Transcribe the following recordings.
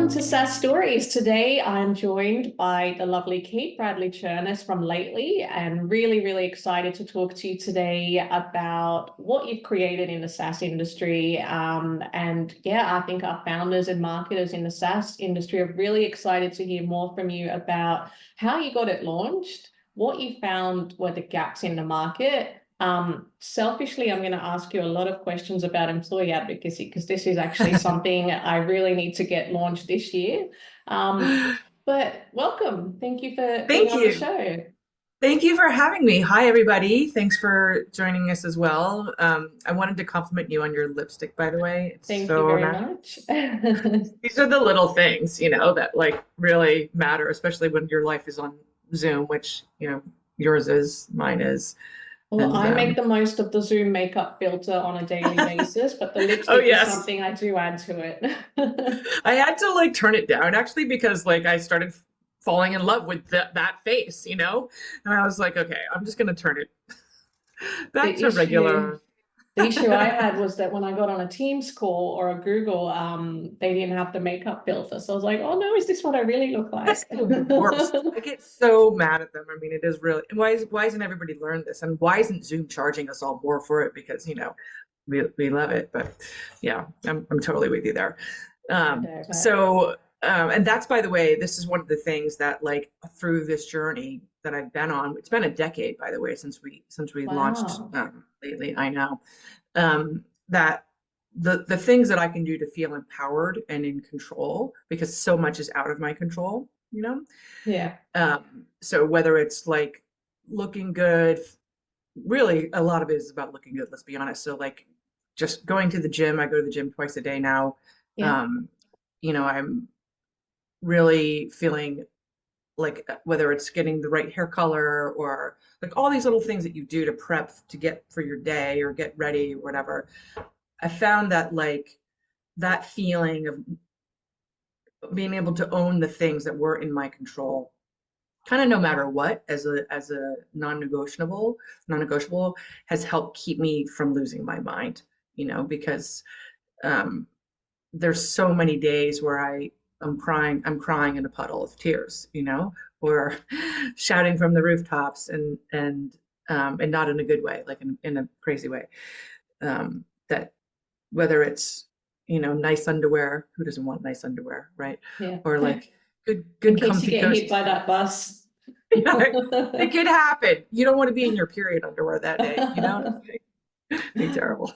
Welcome to SaaS Stories. Today I'm joined by the lovely Kate Bradley Chernis from Lately, and really excited to talk to you today about what you've created in the SaaS industry. And yeah, I think our founders and marketers in the SaaS industry are really excited to hear more from you about how you got it launched, what you found were the gaps in the market. Selfishly, I'm going to ask you a lot of questions about employee advocacy because this is actually something I really need to get launched this year. But welcome. Thank you for being Thank on the you. show. Thank you for having me. Hi, everybody. Thanks for joining us as well. I wanted to compliment you on your lipstick, by the way. It's Thank you so very nice. much. These are the little things, that like really matter, especially when your life is on Zoom, which, yours is, mine is. Well, And I make the most of the Zoom makeup filter on a daily basis, but the oh lipstick is yes, something I do add to it. I had to like turn it down actually because like I started falling in love with that face, and I was like, okay, I'm just gonna turn it back The to issue regular. The issue I had was that when I got on a Teams call or a Google, they didn't have the makeup filter. So I was like, oh no, is this what I really look That's like? the worst. I get so mad at them. I mean, it is really. Why isn't everybody learned this? And why isn't Zoom charging us all more for it? Because we love it. But yeah, I'm totally with you there. I Um, know, but so and that's, by the way, this is one of the things that like through this journey that I've been on. It's been a decade, by the way, since we launched wow. lately. I know that the things that I can do to feel empowered and in control because so much is out of my control. Yeah. So whether it's like looking good, really a lot of it is about looking good, let's be honest. So like just going to the gym, I go to the gym twice a day now. Yeah. Um, I'm really feeling like whether it's getting the right hair color or like all these little things that you do to prep to get for your day or get ready or whatever. I found that like that feeling of being able to own the things that were in my control kind of no matter what as a non-negotiable has helped keep me from losing my mind, because um there's so many days where I'm crying in a puddle of tears, or shouting from the rooftops and not in a good way, like in a crazy way. That whether it's nice underwear, who doesn't want nice underwear, right? Yeah. Or like good In good case you comfy get hit cozy by stuff. that bus. It could happen. You don't want to be in your period underwear that day, you know what I'm saying? It'd be terrible.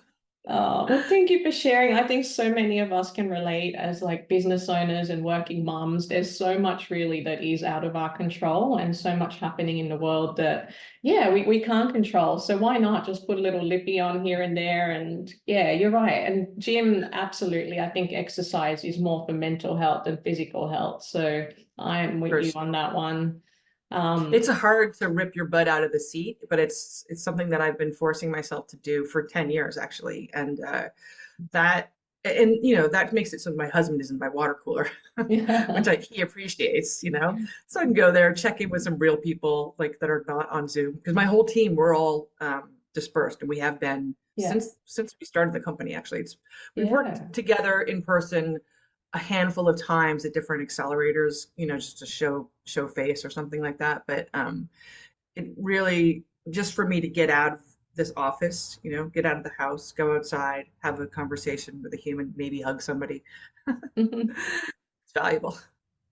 Oh, well, thank you for sharing. I think so many of us can relate as like business owners and working mums. There's so much really that is out of our control and so much happening in the world that, yeah, we can't control. So why not just put a little lippy on here and there? And yeah, you're right. And gym, absolutely. I think exercise is more for mental health than physical health. So I'm with For you sure. on that one. Um, It's hard to rip your butt out of the seat, but it's something that I've been forcing myself to do for 10 years actually. And that and that makes it so my husband isn't my water cooler, which yeah, he appreciates. So I can go there, check in with some real people like that are not on Zoom because my whole team, we're all dispersed, and we have been yeah, since we started the company. Actually, we've worked yeah. together in person a handful of times at different accelerators, just to show face or something like that. But it really just for me to get out of this office, get out of the house, go outside, have a conversation with a human, maybe hug somebody. It's valuable.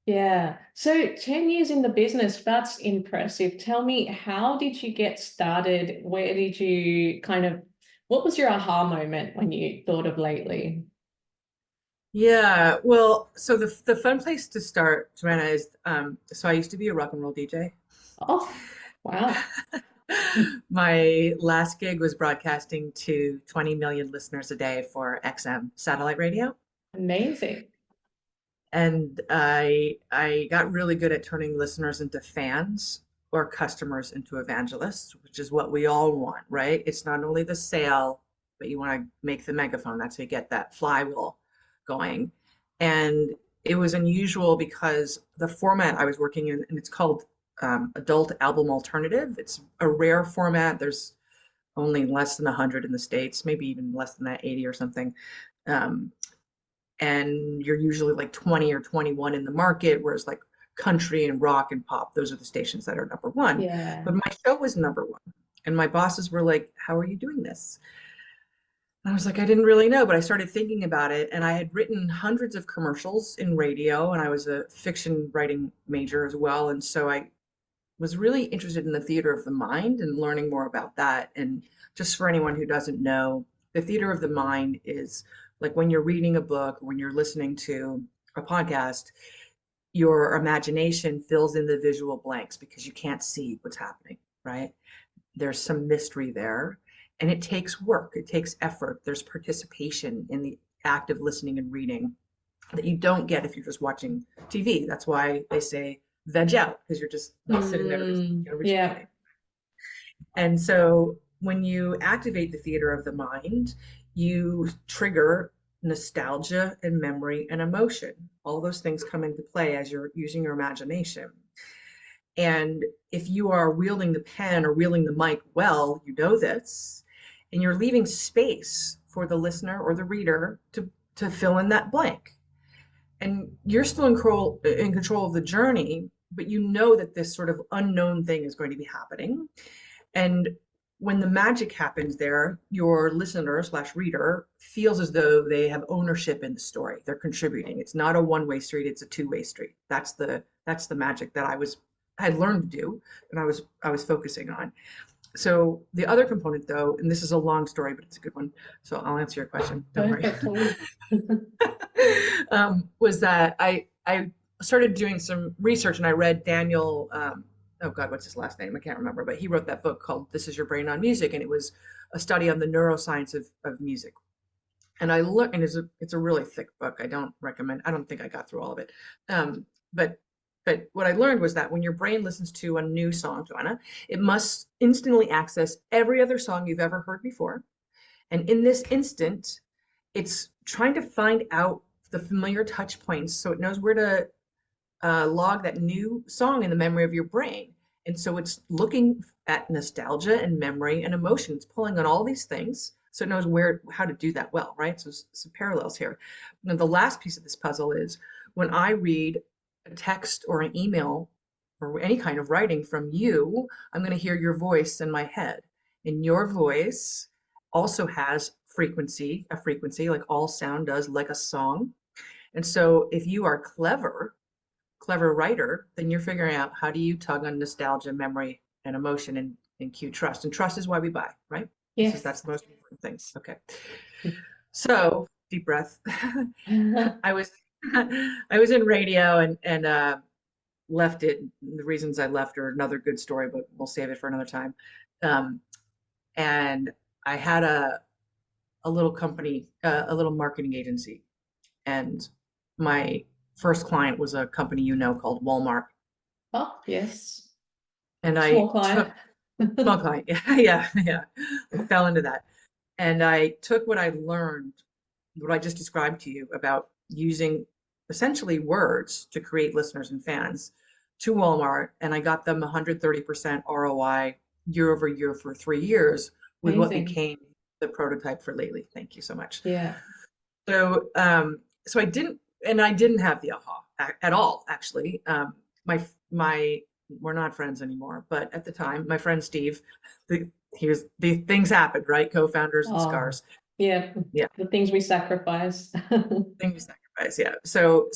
Yeah. So 10 years in the business, that's impressive. Tell me, how did you get started? Where did you what was your aha moment when you thought of lately? Yeah, well, so the fun place to start, Joanna, is so I used to be a rock and roll DJ. Oh, wow. My last gig was broadcasting to 20 million listeners a day for XM satellite radio. Amazing. And I got really good at turning listeners into fans or customers into evangelists, which is what we all want, right? It's not only the sale, but you want to make the megaphone. That's how you get that flywheel going. And it was unusual because the format I was working in, and it's called adult album alternative. It's a rare format. There's only less than 100 in the States, maybe even less than that, 80 or something. Um, and you're usually like 20 or 21 in the market, whereas like country and rock and pop, those are the stations that are number one. Yeah. But my show was number one. And my bosses were like, how are you doing this? And I was like, I didn't really know, but I started thinking about it. And I had written hundreds of commercials in radio, and I was a fiction writing major as well. And so I was really interested in the theater of the mind and learning more about that. And just for anyone who doesn't know, the theater of the mind is like when you're reading a book, or when you're listening to a podcast, your imagination fills in the visual blanks because you can't see what's happening, right? There's some mystery there, and it takes work, it takes effort. There's participation in the act of listening and reading that you don't get if you're just watching TV. That's why they say veg out, because you're just sitting there just Yeah. responding. And so when you activate the theater of the mind, you trigger nostalgia and memory and emotion. All those things come into play as you're using your imagination. And if you are wielding the pen or wielding the mic well, you know this, and you're leaving space for the listener or the reader to fill in that blank. And you're still in control of the journey, but you know that this sort of unknown thing is going to be happening. And when the magic happens there, your listener slash reader feels as though they have ownership in the story. They're contributing. It's not a one-way street, it's a two-way street. That's the magic that I had learned to do, and I was focusing on. So the other component though, and this is a long story, but it's a good one. So I'll answer your question. Don't worry. Perfect. Was that I started doing some research, and I read Daniel, oh God, what's his last name? I can't remember, but he wrote that book called This Is Your Brain on Music, and it was a study on the neuroscience of music. And I look, and it's a really thick book. I don't think I got through all of it. But what I learned was that when your brain listens to a new song, Joanna, it must instantly access every other song you've ever heard before. And in this instant, it's trying to find out the familiar touch points so it knows where to log that new song in the memory of your brain. And so it's looking at nostalgia and memory and emotion. It's pulling on all these things so it knows how to do that well, right? So some parallels here. And the last piece of this puzzle is when I read a text or an email or any kind of writing from you, I'm going to hear your voice in my head. And your voice also has a frequency like all sound does, like a song. And so if you are clever writer, then you're figuring out how do you tug on nostalgia, memory, and emotion, and cue trust. And trust is why we buy, right? Yes. That's the most important thing. Okay. So deep breath. I was in radio and left it. The reasons I left are another good story, but we'll save it for another time. And I had a little company, a little marketing agency, and my first client was a company called Walmart. Oh, yes. And Small client. small client, yeah. I fell into that. And I took what I learned, what I just described to you about using essentially words to create listeners and fans to Walmart, and I got them 130% ROI year over year for 3 years with what became the prototype for Lately. Thank you so much. Yeah. So, so I didn't have the aha at all, actually. We're not friends anymore, but at the time, my friend Steve, the things happened, right? Co-founders and scars. Yeah. Yeah. The things we sacrifice. Things we sacrifice, yeah. So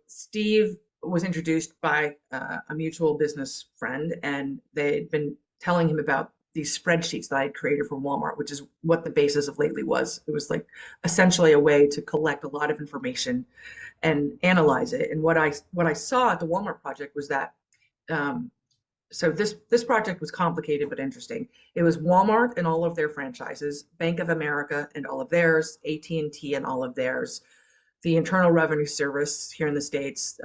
Steve was introduced by a mutual business friend, and they'd been telling him about these spreadsheets that I had created for Walmart, which is what the basis of Lately was. It was like essentially a way to collect a lot of information and analyze it. And what I saw at the Walmart project was that so this project was complicated but interesting. It was Walmart and all of their franchises, Bank of America and all of theirs, AT&T and all of theirs, the Internal Revenue Service here in the States,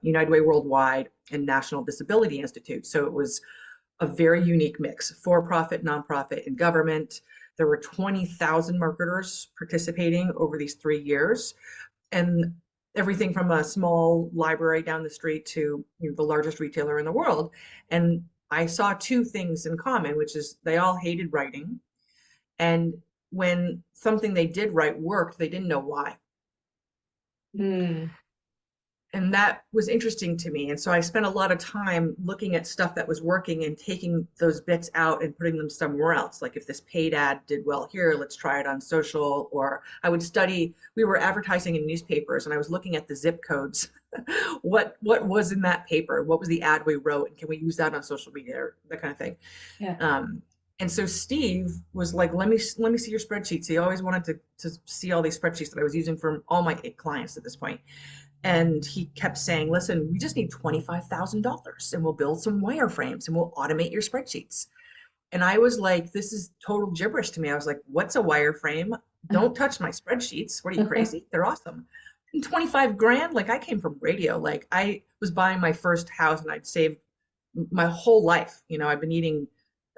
United Way Worldwide, and National Disability Institute. So it was a very unique mix, for-profit, nonprofit, and government. There were 20,000 marketers participating over these 3 years, and everything from a small library down the street to the largest retailer in the world. And I saw two things in common, which is they all hated writing. And when something they did write worked, they didn't know why. Mm. And that was interesting to me. And so I spent a lot of time looking at stuff that was working and taking those bits out and putting them somewhere else. Like if this paid ad did well here, let's try it on social. Or I would study, we were advertising in newspapers and I was looking at the zip codes. What was in that paper? What was the ad we wrote? And can we use that on social media or that kind of thing? Yeah. And so Steve was like, let me see your spreadsheets. He always wanted to see all these spreadsheets that I was using from all my clients at this point. And he kept saying, listen, we just need $25,000 and we'll build some wireframes and we'll automate your spreadsheets. And I was like, this is total gibberish to me. I was like, what's a wireframe? Don't touch my spreadsheets. What are you, crazy? They're awesome. And 25 grand, like I came from radio. Like I was buying my first house and I'd saved my whole life. You know, I've been eating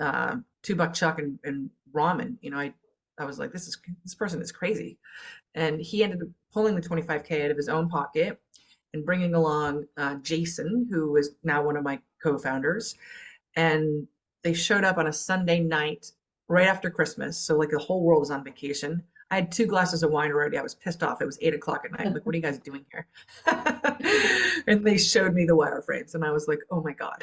2 buck chuck and ramen. You know, I was like, this person is crazy. And he ended up pulling the 25K out of his own pocket and bringing along Jason, who is now one of my co-founders. And they showed up on a Sunday night right after Christmas. So like the whole world was on vacation. I had 2 glasses of wine already. I was pissed off. It was 8 o'clock at night. I'm like, what are you guys doing here? And they showed me the wireframes and I was like, oh my God.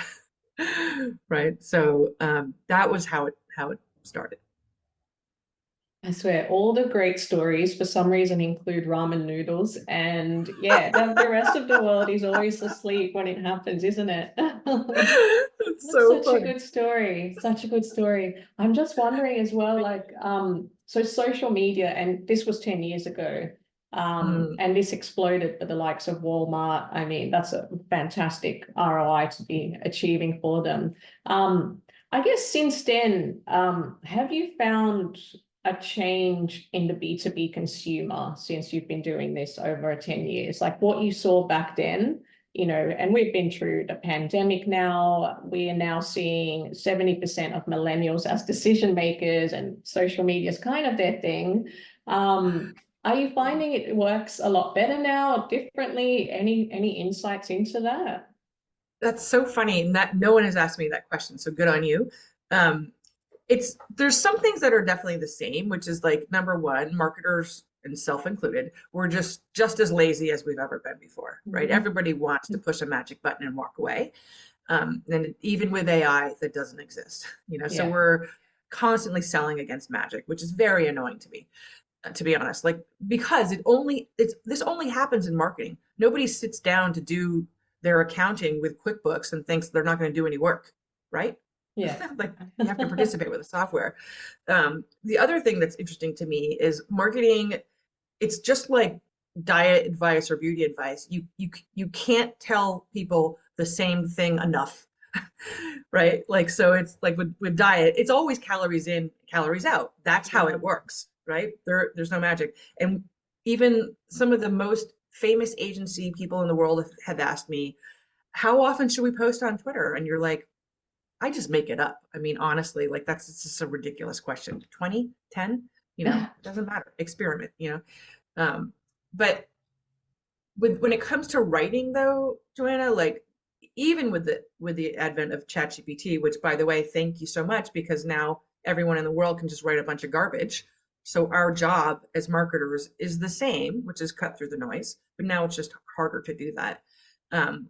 Right. So that was how it started. I swear, all the great stories for some reason include ramen noodles. And yeah, the rest of the world is always asleep when it happens, isn't it? It's That's so such a funny. good story. Such a good story. I'm just wondering as well, like, so social media, and this was 10 years ago, Mm. and this exploded for the likes of Walmart. I mean, that's a fantastic ROI to be achieving for them. I guess since then, have you found a change in the B2B consumer since you've been doing this over 10 years? Like what you saw back then, you know, and we've been through the pandemic now. We are now seeing 70% of millennials as decision makers, and social media is kind of their thing. Are you finding it works a lot better now, differently? Any insights into that? That's so funny, and that no one has asked me that question, so good on you. Um, there's some things that are definitely the same, which is like number one, marketers and self included, we're just as lazy as we've ever been before, right? Mhm. Everybody wants to push a magic button and walk away. And even with AI, that doesn't exist, you know. So Yeah. we're constantly selling against magic, which is very annoying to me, to be honest. Like because this only happens in marketing. Nobody sits down to do their accounting with QuickBooks and thinks they're not going to do any work, right? Yeah. Like you have to participate with the software. The other thing that's interesting to me is marketing. It's just like diet advice or beauty advice. You can't tell people the same thing enough, right? Like so, it's like with diet, it's always calories in, calories out. That's how Yeah. it works, right? There's no magic. And even some of the most famous agency people in the world have asked me, how often should we post on Twitter? And you're like, I just make it up. I mean, honestly, like that's just a ridiculous question. 20, 10, you know, it doesn't matter. Experiment, you know. But when it comes to writing though, Joanna, like even with the advent of ChatGPT, which by the way, thank you so much because now everyone in the world can just write a bunch of garbage. So our job as marketers is the same, which is cut through the noise, but now it's just harder to do that. Um,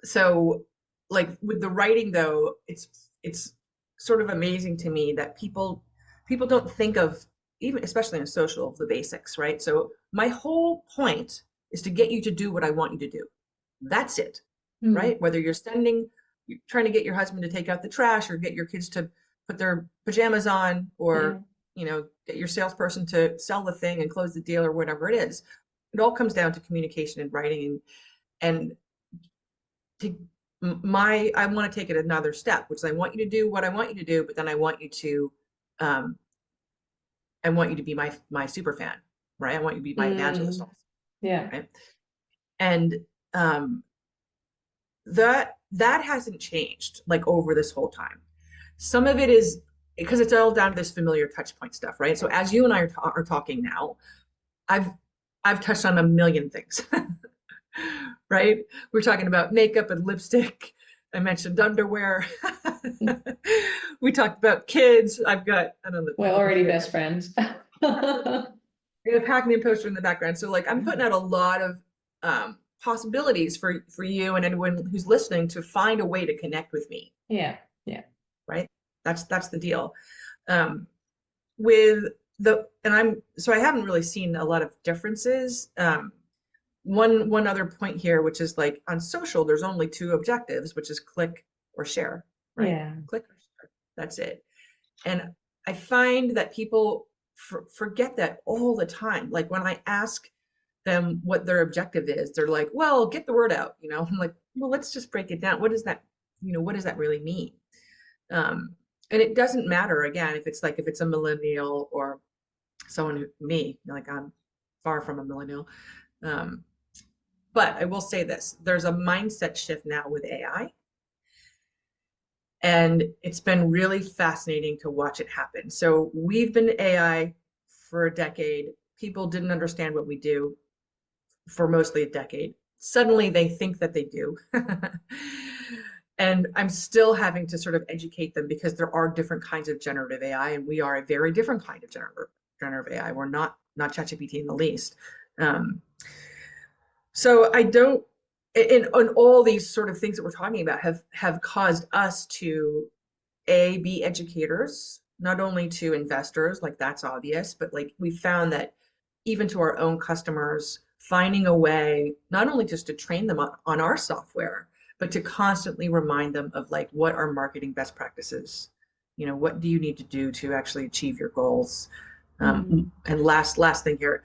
so like with the writing though, it's sort of amazing to me that people don't think of, even especially in social, the basics, right? So my whole point is to get you to do what I want you to do. That's it, Hmm. right? Whether you're trying to get your husband to take out the trash or get your kids to put their pajamas on, Yeah. or get your salesperson to sell the thing and close the deal or whatever it is. It all comes down to communication and writing, and to I want to take it another step, which is I want you to do what I want you to do, but then um, I want you to be my super fan, right? I want you to be my evangelist Mm. also, Yeah. right? And um, that hasn't changed like over this whole time. Some of it is because it's all down to this familiar touch point stuff, right? So as you and I are talking now, I've I've touched on a million things, right? We're talking about makeup and lipstick. I mentioned underwear. We talked about kids. I've got, I don't know, We're let me already share. best friends. We have a Pac-Man poster in the background. So like I'm putting out a lot of possibilities for you and anyone who's listening to find a way to connect with me, Yeah, yeah, right? That's the deal. Um, with and I'm so I haven't really seen a lot of differences. One other point here, which is like on social, there's only two objectives, which is click or share, right? yeah. Click or share. That's it. And I find that people forget that all the time. Like when I ask them what their objective is, they're like, well, get the word out, you know? I'm like, well, let's just break it down. What does that, what does that really mean? Um, and it doesn't matter again if it's like if it's a millennial or someone me, like I'm far from a millennial. Um, but I will say this, there's a mindset shift now with AI. And it's been really fascinating to watch it happen. So we've been AI for a decade. People didn't understand what we do for mostly a decade. Suddenly they think that they do. And I'm still having to sort of educate them because there are different kinds of generative AI, and we are a very different kind of generative AI. We're not ChatGPT in the least. Um, so I don't, and all these sort of things that we're talking about have caused us to be educators, not only to investors, like that's obvious, but like we found that even to our own customers, finding a way not only just to train them on our software, but to constantly remind them of like what are marketing best practices. What do you need to do to actually achieve your goals? Mm. And last thing here,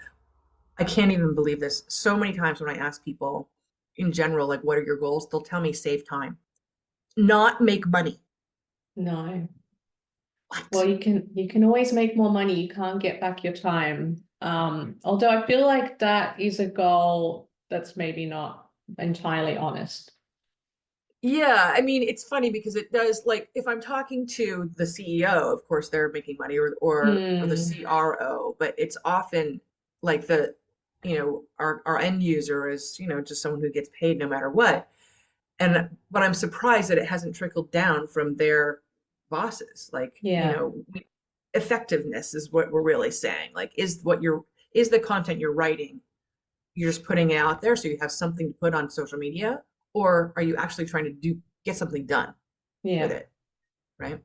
I can't even believe this. So many times when I ask people in general, like, what are your goals? They'll tell me save time, not make money. No. Well, What? you can always make more money. You can't get back your time. Although I feel like that is a goal that's maybe not entirely honest. Yeah, I mean, it's funny because it does like if I'm talking to the CEO, of course they're making money or the Mm, CRO, but it's often like our end user is, just someone who gets paid no matter what. But I'm surprised that it hasn't trickled down from their bosses. Like, yeah, effectiveness is what we're really saying. Like, is the content you're writing you're just putting it out there so you have something to put on social media, or are you actually trying to get something done with yeah. it, right?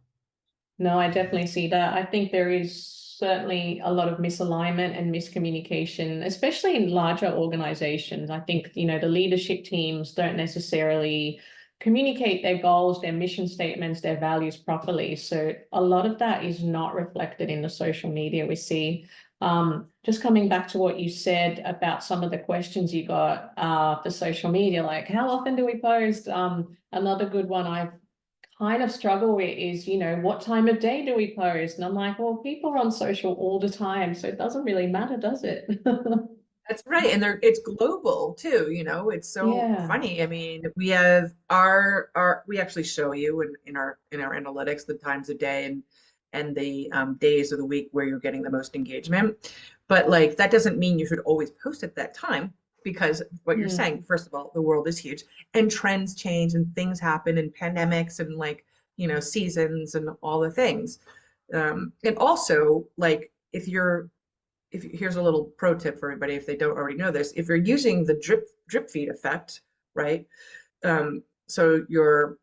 No, I definitely see that. I think there is certainly a lot of misalignment and miscommunication, especially in larger organizations. I think, the leadership teams don't necessarily communicate their goals, their mission statements, their values properly. So a lot of that is not reflected in the social media we see. Just coming back to what you said about some of the questions you got for social media, like how often do we post? Another good one I've kind of struggle with is, what time of day do we post? And I'm like, well, people are on social all the time, so it doesn't really matter, does it? That's right. And it's global too, it's so Yeah, funny. I mean, we have our we actually show you in our analytics the times of day and the days of the week where you're getting the most engagement. But like that doesn't mean you should always post at that time because what you're saying, mm, first of all, the world is huge and trends change and things happen and pandemics and like, seasons and all the things. And also like if here's a little pro tip for everybody if they don't already know this, if you're using the drip feed effect, right? So you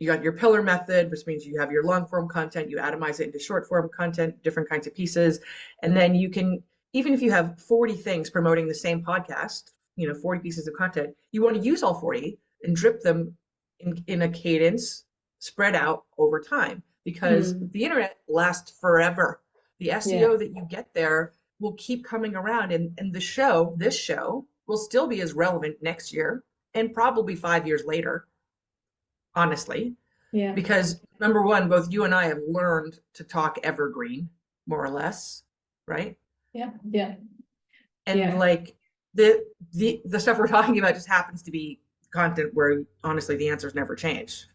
got your pillar method, which means you have your long form content, you atomize it into short form content, different kinds of pieces, and then you can, even if you have 40 things promoting the same podcast, 40 pieces of content, you want to use all 40 and drip them in a cadence spread out over time because mm, the internet lasts forever. The yeah, SEO that you get there will keep coming around, and this show will still be as relevant next year and probably 5 years later, honestly, yeah, because number one, both you and I have learned to talk evergreen, more or less, right? yeah, yeah, And yeah. like the stuff we're talking about just happens to be content where honestly the answers never change.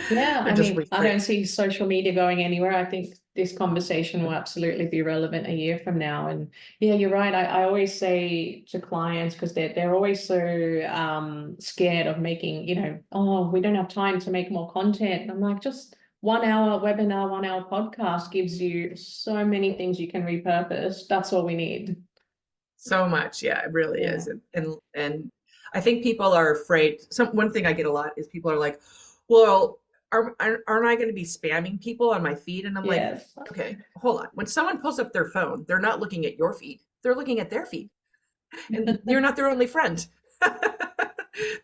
Yeah, They're I just mean, I don't rephrased. see social media going anywhere. I think this conversation will absolutely be relevant a year from now. And yeah, you're right. I always say to clients, because they're always so scared of making, oh, we don't have time to make more content. And I'm like, just 1 hour webinar, 1 hour podcast gives you so many things you can repurpose. That's all we need. So much. Yeah, it really Yeah. is. And I think people are afraid. One thing I get a lot is people are like, well, aren't I going to be spamming people on my feed? And I'm like, Yes. okay, hold on. When someone pulls up their phone, they're not looking at your feed. They're looking at their feed. And you're not their only friend.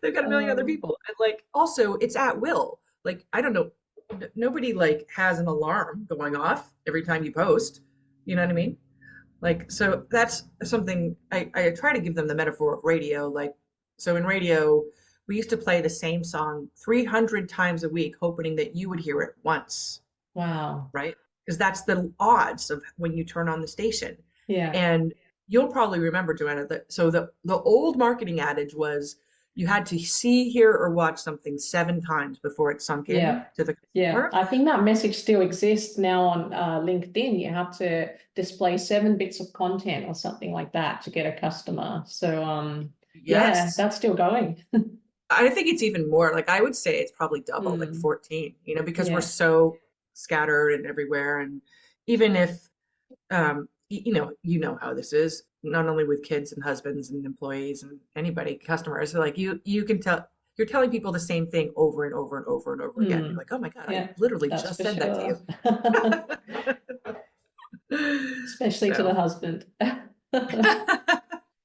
They've got a million other Um, people. And like also it's at will. Like I don't know, nobody like has an alarm going off every time you post. You know what I mean? Like so that's something I try to give them the metaphor of radio. Like so in radio, we used to play the same song 300 times a week, hoping that you would hear it once, wow. right? Because that's the odds of when you turn on the station. Yeah. And you'll probably remember, Joanna, that so the old marketing adage was you had to see, hear, or watch something 7 times before it sunk in Yeah. to the Yeah. consumer. I think that message still exists now on LinkedIn. You have to display 7 bits of content or something like that to get a customer. So yeah, Yes. that's still going. I think it's even more like I would say it's probably double, like Mm, 14, because we're yeah. so scattered and everywhere. And even if you know how this is, not only with kids and husbands and employees and anybody, customers, so like you can tell you're telling people the same thing over and over and over and over again. You're Mm, like, oh my God, I yeah, literally that's just for said that to sure. you. Especially to the So husband.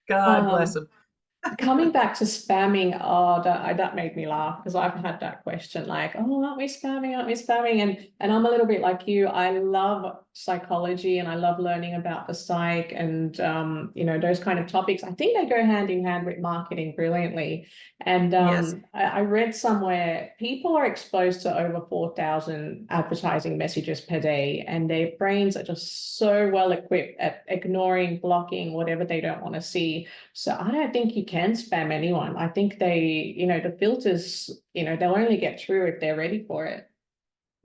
God bless Um, them. Coming back to spamming, oh, that made me laugh because I've had that question like, oh, aren't we spamming? Aren't we spamming? And I'm a little bit like you. I love psychology and I love learning about the psych and those kind of topics. I think they go hand in hand with marketing brilliantly. And Yes. I read somewhere people are exposed to over 4,000 advertising messages per day, and their brains are just so well equipped at ignoring, blocking whatever they don't want to see. So I don't think you can spam anyone. I think the filters, they'll only get through if they're ready for it.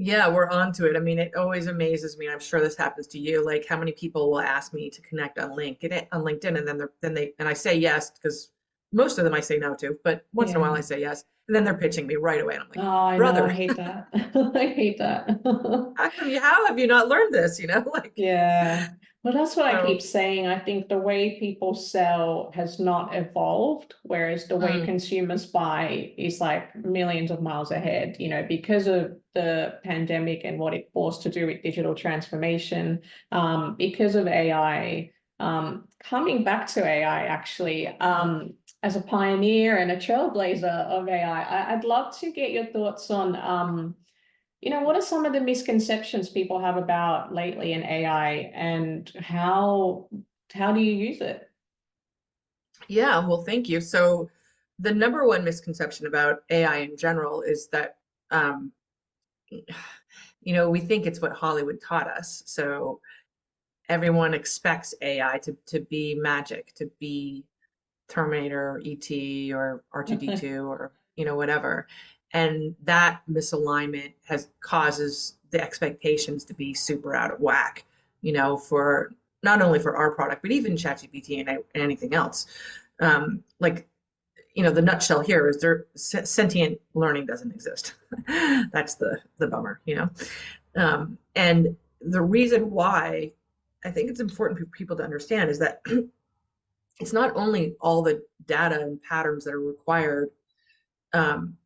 Yeah, we're on to it. I mean, it always amazes me, and I'm sure this happens to you, like how many people will ask me to connect on LinkedIn, and then I say yes, because most of them I say no to, but once in a while Yeah. I say yes, and then they're pitching me right away. And I'm like, Oh, I know. I brother, hate that. I hate that. how have you not learned this? Like Yeah. Well, that's what I keep so saying. I think the way people sell has not evolved, whereas the way mm, consumers buy is like millions of miles ahead, because of the pandemic and what it forced to do with digital transformation, because of AI. Coming back to AI, actually, as a pioneer and a trailblazer of AI, I'd love to get your thoughts on what are some of the misconceptions people have about lately in AI, and how do you use it? yeah, well, thank you. So the number one misconception about AI in general is that um, we think it's what Hollywood taught us. So everyone expects AI to be magic, to be Terminator, or ET, or R2D2, or whatever. And that misalignment has causes the expectations to be super out of whack, for not only for our product, but even ChatGPT and anything else. Like, the nutshell here is sentient learning doesn't exist. That's the bummer. And the reason why I think it's important for people to understand is that it's not only all the data and patterns that are required, um,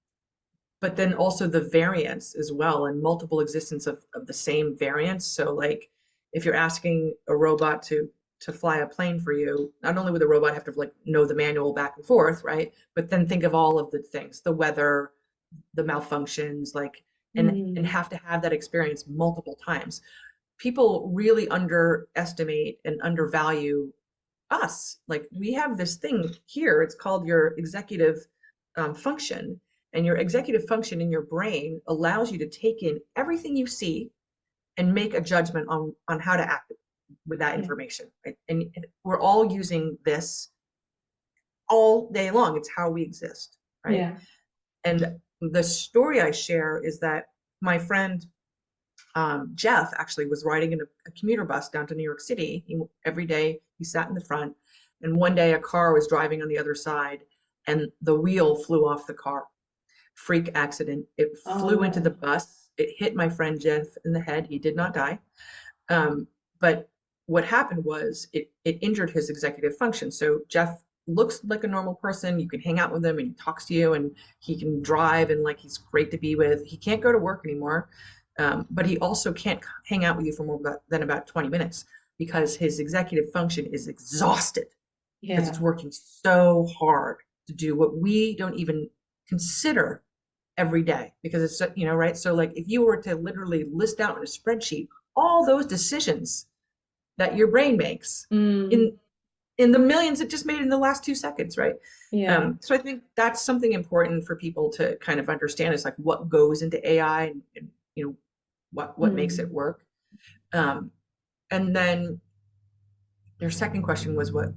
but then also the variance as well, and multiple existence of the same variance. So like if you're asking a robot to fly a plane for you, not only would the robot have to like know the manual back and forth, right? But then think of all of the things, the weather, the malfunctions, like and Mm, have to have that experience multiple times. People really underestimate and undervalue us. Like we have this thing here, it's called your executive function. And your executive function in your brain allows you to take in everything you see and make a judgment on how to act with that yeah, information. Right? And we're all using this all day long. It's how we exist, right? yeah. And the story I share is that my friend Jeff actually was riding in a commuter bus down to New York City. Every day he sat in the front, and one day a car was driving on the other side, and the wheel flew off the car. Freak accident. It Oh flew into the no. bus, It hit my friend Jeff in the head. He did not die. But what happened was it injured his executive function. So Jeff looks like a normal person. You can hang out with him and he talks to you and he can drive and like he's great to be with. He can't go to work anymore. But he also can't hang out with you for more than about 20 minutes because his executive function is exhausted because it's Yeah. working so hard to do what we don't even consider every day because it's, right? So like if you were to literally list out in a spreadsheet all those decisions that your brain makes Mm, in in the millions it just made in the last 2 seconds, right? yeah. So I think that's something important for people to kind of understand is like what goes into AI and what makes it Mm. work. Um, and then your second question was what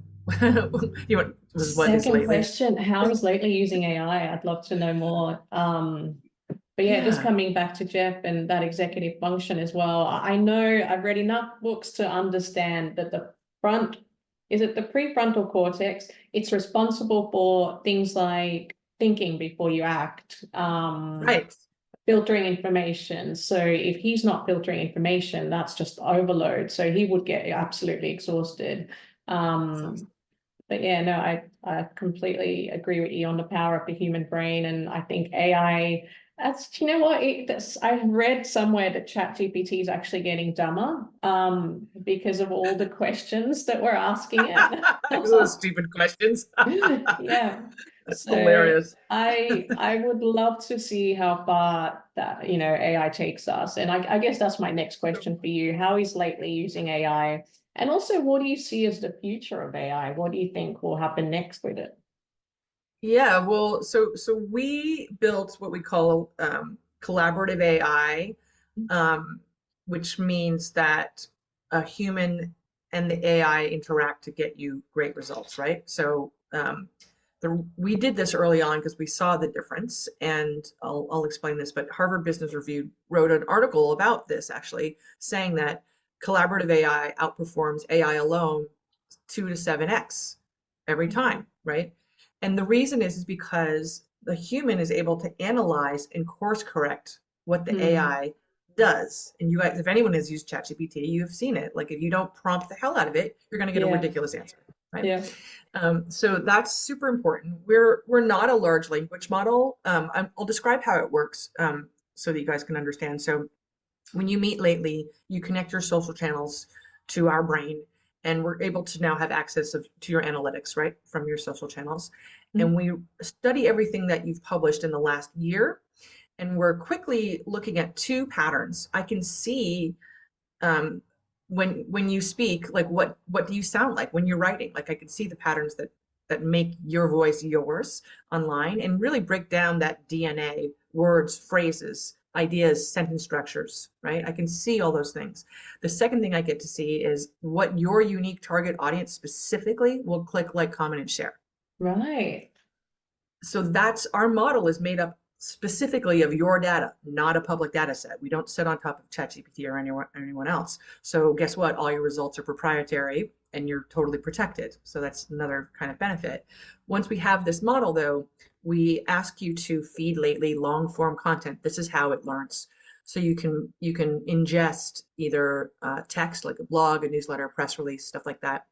you want was what is Second lately? question, how is Lately using AI? I'd love to know more. But yeah, just Yeah, coming back to Jeff and that executive function as well. I know I've read enough books to understand that the front, is it the prefrontal cortex? It's responsible for things like thinking before you act, right. filtering information. So if he's not filtering information, that's just overload. So he would get absolutely exhausted. Um, but yeah, no, I completely agree with you on the power of the human brain. And I think AI, you know what, I've read somewhere that ChatGPT is actually getting dumber because of all the questions that we're asking it. Because of those stupid questions. Yeah. That's So hilarious. I would love to see how far that, AI takes us. And I guess that's my next question for you. How is Lately using AI? And also, what do you see as the future of AI? What do you think will happen next with it? Yeah, well, so we built what we call collaborative AI, um, which means that a human and the AI interact to get you great results, right? So we did this early on because we saw the difference, and I'll explain this. But Harvard Business Review wrote an article about this actually, saying that collaborative AI outperforms AI alone 2 to 7x every time, right? And the reason is because the human is able to analyze and course correct what the Hmm. AI does. And you guys, if anyone has used ChatGPT, you've seen it. Like if you don't prompt the hell out of it, you're going to get a Yeah, ridiculous answer, right? yeah. So that's super important. We're not a large language model. I'll describe how it works so that you guys can understand. So when you meet Lately, you connect your social channels to our brain, and we're able to now have access to your analytics, right, from your social channels. Mm. And we study everything that you've published in the last year, and we're quickly looking at two patterns. I can see um, when you speak, like what do you sound like when you're writing? Like I can see the patterns that make your voice yours online, and really break down that DNA, words, phrases, ideas, sentence structures, right? I can see all those things. The second thing I get to see is what your unique target audience specifically will click, like, comment, and share. Right. So that's our model is made up specifically of your data, not a public data set. We don't sit on top of ChatGPT or anyone else. So guess what? All your results are proprietary and you're totally protected. So that's another kind of benefit. Once we have this model, though, we ask you to feed Lately long form content. This is how it learns. So you can ingest either text like a blog, a newsletter, a press release, stuff like that.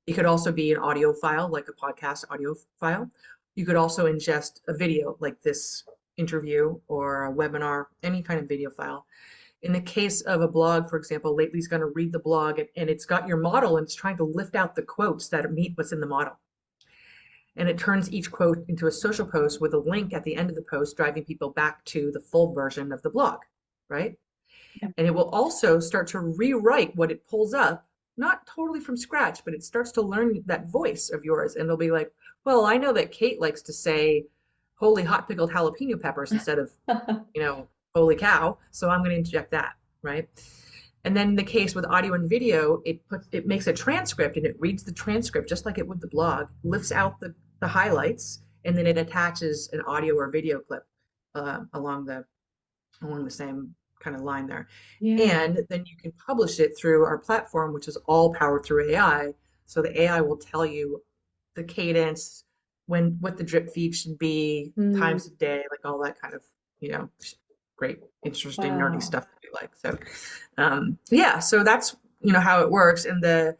It could also be an audio file, like a podcast audio file. You could also ingest a video like this interview or a webinar, any kind of video file. In the case of a blog, for example, Lately's going to read the blog and it's got your model and it's trying to lift out the quotes that meet what's in the model. And it turns each quote into a social post with a link at the end of the post, driving people back to the full version of the blog, right? Yeah. And it will also start to rewrite what it pulls up, not totally from scratch, but it starts to learn that voice of yours. And it'll be like, well, I know that Kate likes to say, holy hot pickled jalapeno peppers instead of, holy cow. So I'm going to inject that, right? And then in the case with audio and video, it makes a transcript and it reads the transcript just like it would the blog, lifts out the highlights, and then it attaches an audio or video clip along the same kind of line there. Yeah. And then you can publish it through our platform, which is all powered through AI. So the AI will tell you the cadence, what the drip feed should be, Mm. times a day, like all that kind of, you know, great, interesting, nerdy Wow. stuff that we like. So, yeah, so that's, how it works. And the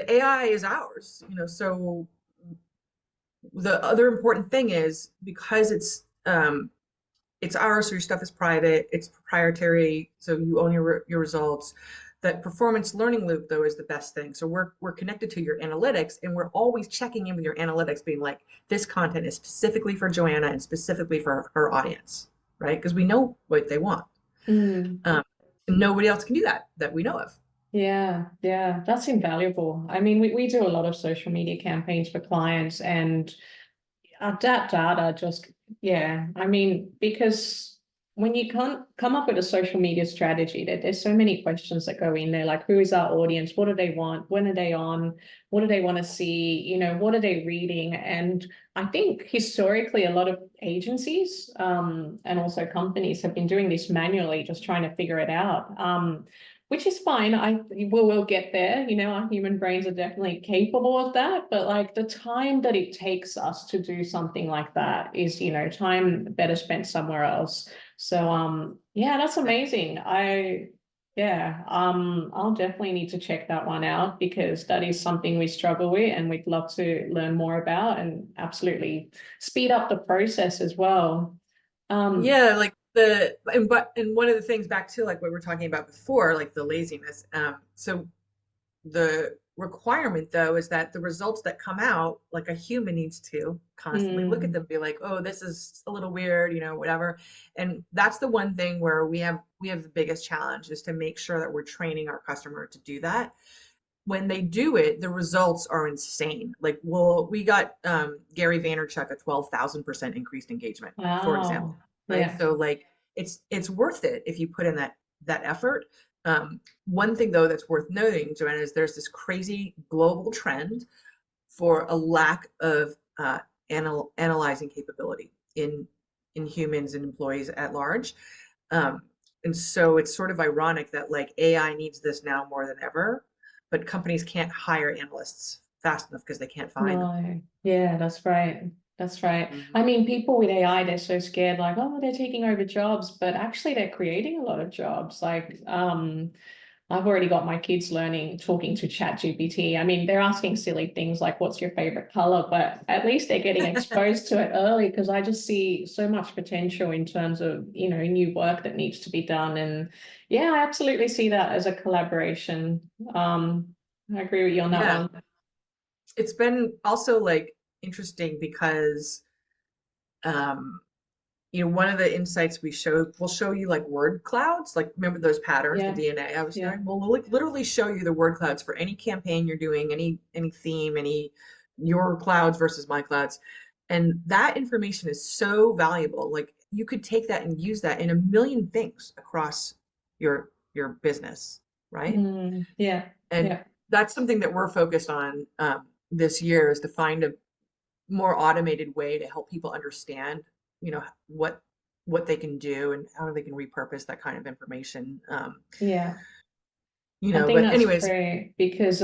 AI is ours, so the other important thing is because it's ours, so your stuff is private, it's proprietary, so you own your results. That performance learning loop though is the best thing. So we're connected to your analytics, and we're always checking in with your analytics, being like, this content is specifically for Joanna and specifically for her audience, right? Because we know what they want. Mm. Um, and nobody else can do that we know of. Yeah, yeah, that's invaluable. I mean, we do a lot of social media campaigns for clients, and that data just, yeah, I mean, because when you can't come up with a social media strategy, there's so many questions that go in there, like who is our audience? What do they want? When are they on? What do they want to see? What are they reading? And I think historically, a lot of agencies and also companies have been doing this manually, just trying to figure it out. Which is fine. We'll get there. Our human brains are definitely capable of that. But like the time that it takes us to do something like that is, time better spent somewhere else. So yeah, that's amazing. I'll definitely need to check that one out because that is something we struggle with and we'd love to learn more about and absolutely speed up the process as well. Um, Yeah, like and one of the things back to like what we were talking about before, like the laziness. So the requirement though is that the results that come out, like a human needs to constantly look at mm, them, be like, oh, this is a little weird, whatever. And that's the one thing where we have the biggest challenge is to make sure that we're training our customer to do that. When they do it, the results are insane. Like, well, we got Gary Vaynerchuk a 12,000% increased engagement, for example, wow. right? Yeah. So like it's worth it if you put in that effort. One thing though that's worth noting, Joanna, is there's this crazy global trend for a lack of analyzing capability in humans and employees at large. Um, and so it's sort of ironic that like AI needs this now more than ever, but companies can't hire analysts fast enough because they can't find them. No, yeah, that's right. That's right. I Mhm. mean, people with AI, they're so scared, like, oh, they're taking over jobs, but actually they're creating a lot of jobs. Like, I've already got my kids learning, talking to ChatGPT. I mean, they're asking silly things like, what's your favorite color? But at least they're getting exposed to it early because I just see so much potential in terms of, new work that needs to be done. And yeah, I absolutely see that as a collaboration. I agree with you on that Yeah, one. it's been also like interesting because um, one of the insights we'll show you like word clouds, like remember those patterns, the Yeah. DNA I was Yeah. showing? We'll literally show you the word clouds for any campaign you're doing, any theme, your clouds versus my clouds. And that information is so valuable. Like you could take that and use that in a million things across your business, right? Yeah. And Yeah. that's something that we're focused on this year is to find a more automated way to help people understand, you know, what what they can do and how they can repurpose that kind of information. Yeah. I think But that's anyways, great because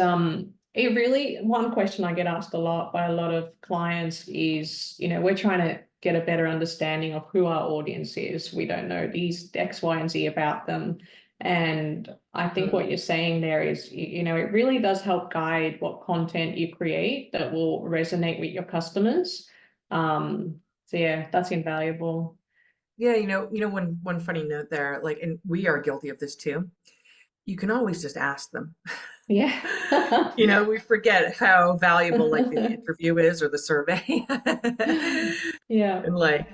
it really one question I get asked a lot by a lot of clients is, we're trying to get a better understanding of who our audience is. We don't know these X, Y, and Z about them. And I think mm, what you're saying there is, it really does help guide what content you create that will resonate with your customers. So yeah, that's invaluable. yeah, one funny note there, like, and we are guilty of this too. You can always just ask them. Yeah. We forget how valuable like the interview is or the survey. Yeah. And like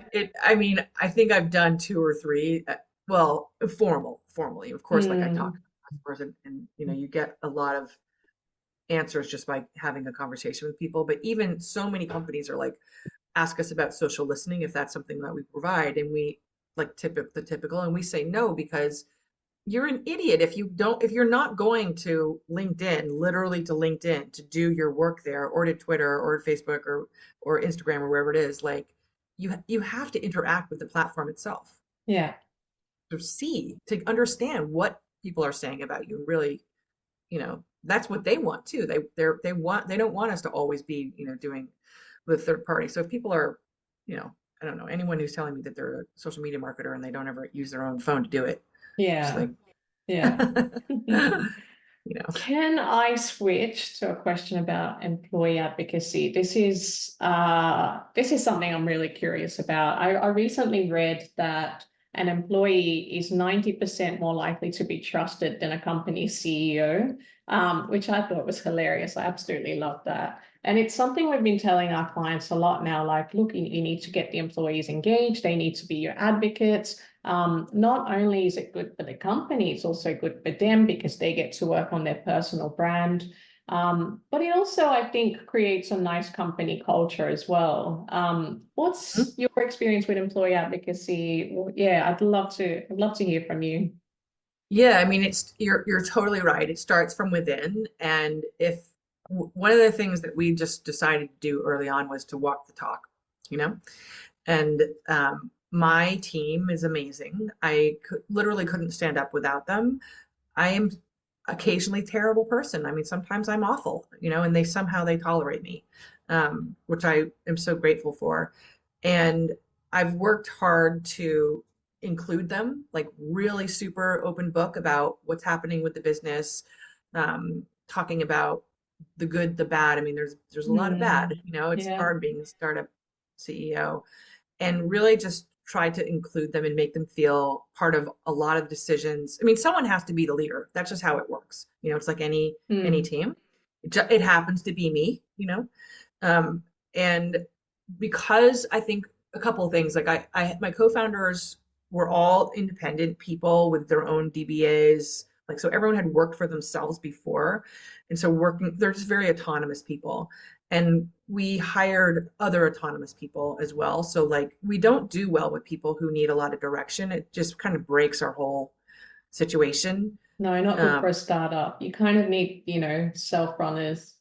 I mean, I think I've done two or three, well, formally, of course, like I talk to Mm, customers and you get a lot of answers just by having a conversation with people. But even so many companies are like, ask us about social listening if that's something that we provide. And we like the typical, and we say no because you're an idiot if you're not going to LinkedIn, literally to LinkedIn to do your work there, or to Twitter or Facebook or Instagram or wherever it is. Like you have to interact with the platform itself yeah. to understand what people are saying about you. Really, that's what they want too. They don't want us to always be doing the third party. So if people are, you know I don't know, anyone who's telling me that they're a social media marketer and they don't ever use their own phone to do it. Just Yeah. like, Yeah. you know. Can I switch to a question about employee advocacy? This is something I'm really curious about. I recently read that an employee is 90% more likely to be trusted than a company CEO, which I thought was hilarious. I absolutely love that. And it's something we've been telling our clients a lot now, like, look, you need to get the employees engaged. They need to be your advocates. Not only is it good for the company, it's also good for them because they get to work on their personal brand. But it also, I think, creates a nice company culture as well. What's your experience with employee advocacy? Yeah, I'd love to hear from you. Yeah, I mean, you're totally right. It starts from within, and if one of the things that we just decided to do early on was to walk the talk, you know, and my team is amazing. Literally couldn't stand up without them. I am occasionally a terrible person. I mean, sometimes I'm awful, you know, and they tolerate me, which I am so grateful for. And I've worked hard to include them, like really super open book about what's happening with the business, talking about the good, the bad. I mean, there's a lot of bad, Mm, you know, it's yeah. hard being a startup CEO, and really just try to include them and make them feel part of a lot of decisions. I mean, someone has to be the leader. That's just how it works. You know, it's like any Mm, team. It happens to be me, you know. Um, and because I think a couple of things, like my co-founders were all independent people with their own DBAs. Like, so everyone had worked for themselves before. And so they're just very autonomous people. And we hired other autonomous people as well. So like we don't do well with people who need a lot of direction. It just kind of breaks our whole situation. no, not good for Um, a startup. You kind of need, self-runners.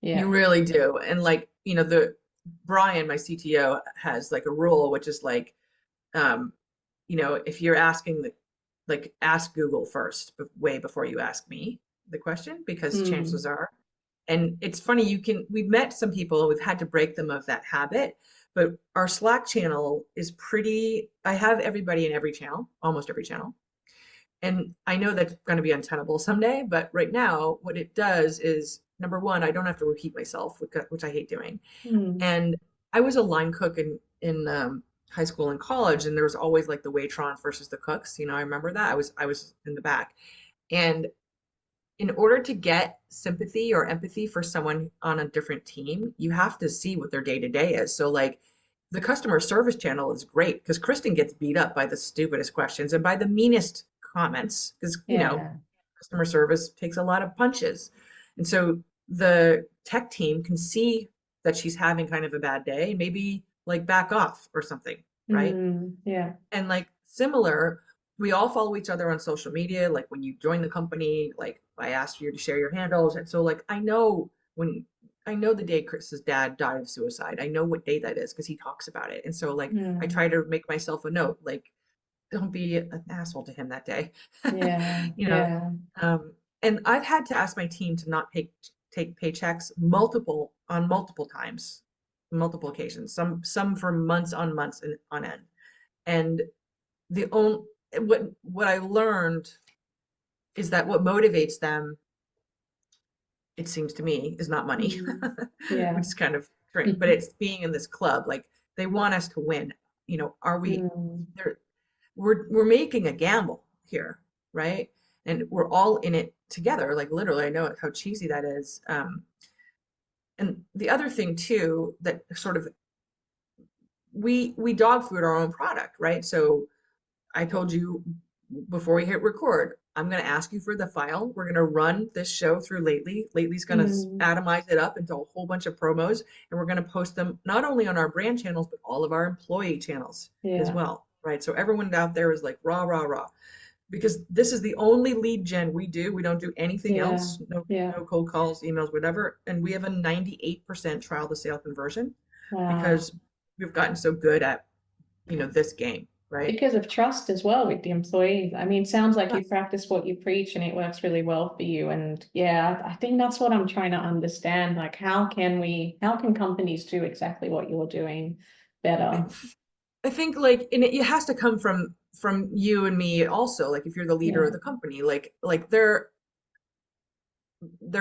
you Yeah. really do. And like, you know, the Brian, my CTO, has like a rule, which is like, um, you know, if you're asking like ask Google first, way before you ask me the question, because chances Mm, are, and it's funny, we've met some people and we've had to break them of that habit, but our Slack channel is I have everybody in every channel, almost every channel. And I know that's going to be untenable someday, but right now, what it does is number one, I don't have to repeat myself, which I hate doing. mm, And I was a line cook in high school and college, and there was always like the waitrons versus the cooks. You know, I remember that. I was in the back, and in order to get sympathy or empathy for someone on a different team, you have to see what their day to day is. So like the customer service channel is great because Kristen gets beat up by the stupidest questions and by the meanest comments because, you know, yeah. customer service takes a lot of punches. And so the tech team can see that she's having kind of a bad day, maybe like back off or something, right? Mm, yeah. And like similar, we all follow each other on social media. Like when you join the company, like I asked you to share your handles. And so like I know the day Chris's dad died of suicide. I know what day that is because he talks about it. And so like I Mm, try to make myself a note, like don't be an asshole to him that day. yeah. You know, Yeah. um, and I've had to ask my team to not take paychecks multiple times, multiple occasions, some for months on months and on end. And the only what I learned is that what motivates them, it seems to me, is not money, Mm, which yeah. is kind of strange, but it's being in this club. Like they want us to win. You know, are we Mm, there? We're making a gamble here, right? And we're all in it together. Like literally, I know how cheesy that is. And the other thing too that sort of we dog food our own product, right? So I told you before we hit record, I'm going to ask you for the file. We're going to run this show through Lately. Lately's going to mm, atomize it up into a whole bunch of promos, and we're going to post them not only on our brand channels, but all of our employee channels as yeah. well, right? So everyone out there is like rah, rah, rah. Because this is the only lead gen we do. We don't do anything Yeah. else. No, Yeah. no cold calls, emails, whatever. And we have a 98% trial to sale conversion Wow. because we've gotten so good at, you know, this game, right? Because of trust as well with the employees. I mean, sounds like you Yes. practice what you preach and it works really well for you. And yeah, I think that's what I'm trying to understand. Like, how can companies do exactly what you're doing better? I think like, and it has to come from you and me also. Like if you're the leader of Yeah. the company, like there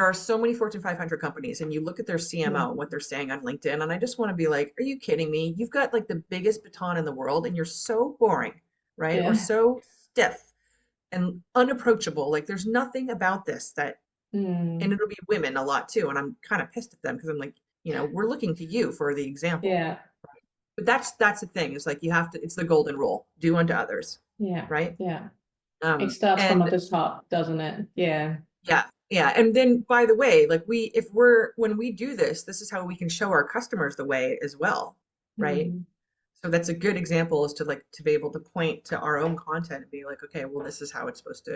are so many Fortune 500 companies, and you look at their CMO and Mm. what they're saying on LinkedIn, and I just want to be like, are you kidding me? You've got like the biggest baton in the world, and you're so boring, right? Or Yeah. so stiff and unapproachable. Like there's nothing about this that, and Mm. it'll be women a lot too. And I'm kind of pissed at them because I'm like, we're looking to you for the example. Yeah. But that's the thing. It's like you have to, it's the golden rule, do unto others, Yeah. right? Yeah. It starts from at And the top, doesn't it? Yeah. yeah, yeah. And then by the way, like when we do this, this is how we can show our customers the way as well, right? Mm. So that's a good example is to like to be able to point to our own content and be like, okay, well, this is how it's supposed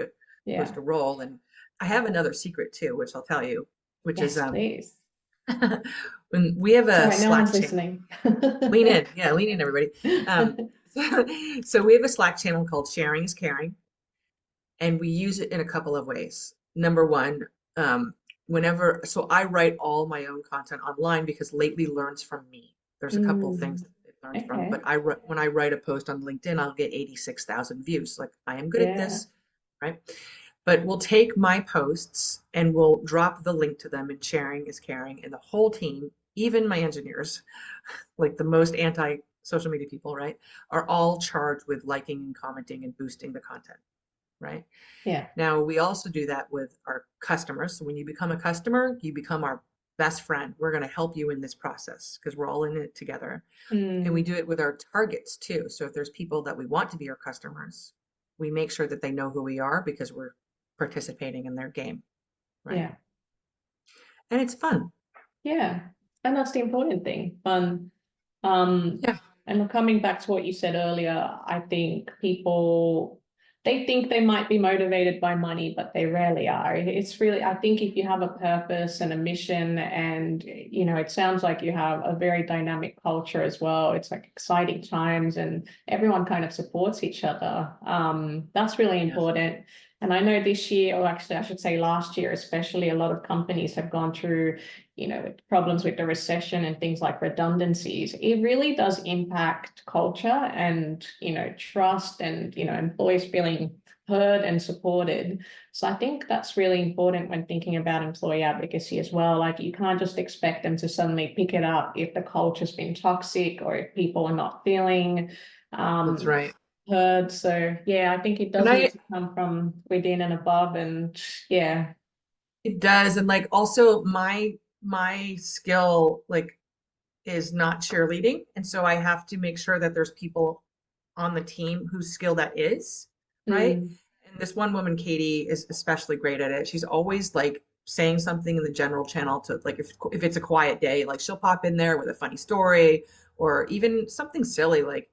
Yeah. to roll. And I have another secret too, which I'll tell you, which is Yes, please. when we have It's all a right. No one's Slack channel. listening. Lean in, yeah, lean in, everybody. Um, so we have a Slack channel called Sharing is Caring, and we use it in a couple of ways. Number one, um, so I write all my own content online because Lately learns from me. There's a couple of things Mm. that it learns from, Okay. but when I write a post on LinkedIn, I'll get 86,000 views. Like I am good at Yeah. this, right? But we'll take my posts and we'll drop the link to them, and Sharing is Caring, and the whole team, even my engineers, like the most anti social media people, right, are all charged with liking and commenting and boosting the content, right? Yeah. Now, we also do that with our customers. So when you become a customer, you become our best friend. We're going to help you in this process because we're all in it together. And we Mm. do it with our targets too. So if there's people that we want to be our customers, we make sure that they know who we are because we're participating in their game, right? Yeah. And it's fun. Yeah. And that's the important thing. Fun. Um, Yeah, and coming back to what you said earlier, I think people they think they might be motivated by money, but they rarely are. It's really, I think if you have a purpose and a mission, and it sounds like you have a very dynamic culture as well. It's like exciting times and everyone kind of supports each other. That's really yes, important. And I know this year, or actually I should say last year, especially a lot of companies have gone through with problems with the recession and things like redundancies. It really does impact culture and, trust and, employees feeling heard and supported. So I think that's really important when thinking about employee advocacy as well. Like you can't just expect them to suddenly pick it up if the culture's been toxic or if people are not feeling that's um, right. heard. So yeah, I think it And does need to come from within and above. And yeah. it does. And like also my skill, like is not cheerleading. And so I have to make sure that there's people on the team whose skill that is, right? Mm. And this one woman, Katie, is especially great at it. She's always like saying something in the general channel to like if it's a quiet day, like she'll pop in there with a funny story or even something silly like,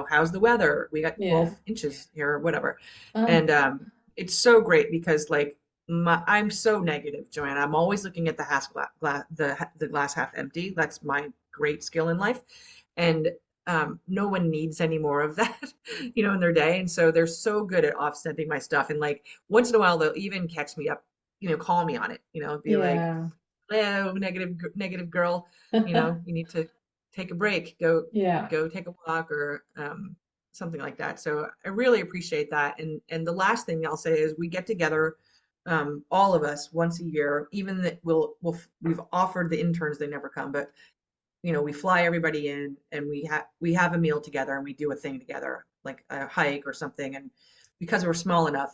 how's the weather? We got Yeah. 12 inches here or whatever. And Oh, it's so great because like I'm so negative, Joanna. I'm always looking at the the glass half empty. That's my great skill in life. And no one needs any more of that, in their day. And so they're so good at offsetting my stuff. And like once in a while, they'll even catch me up, call me on it, be like, yeah. "Hello, negative girl, you need to take a break, Yeah. go take a walk," or something like that. So I really appreciate that. And the last thing I'll say is we get together, all of us once a year. Even that we've offered the interns, they never come, but we fly everybody in and we have a meal together and we do a thing together, like a hike or something. And because we're small enough,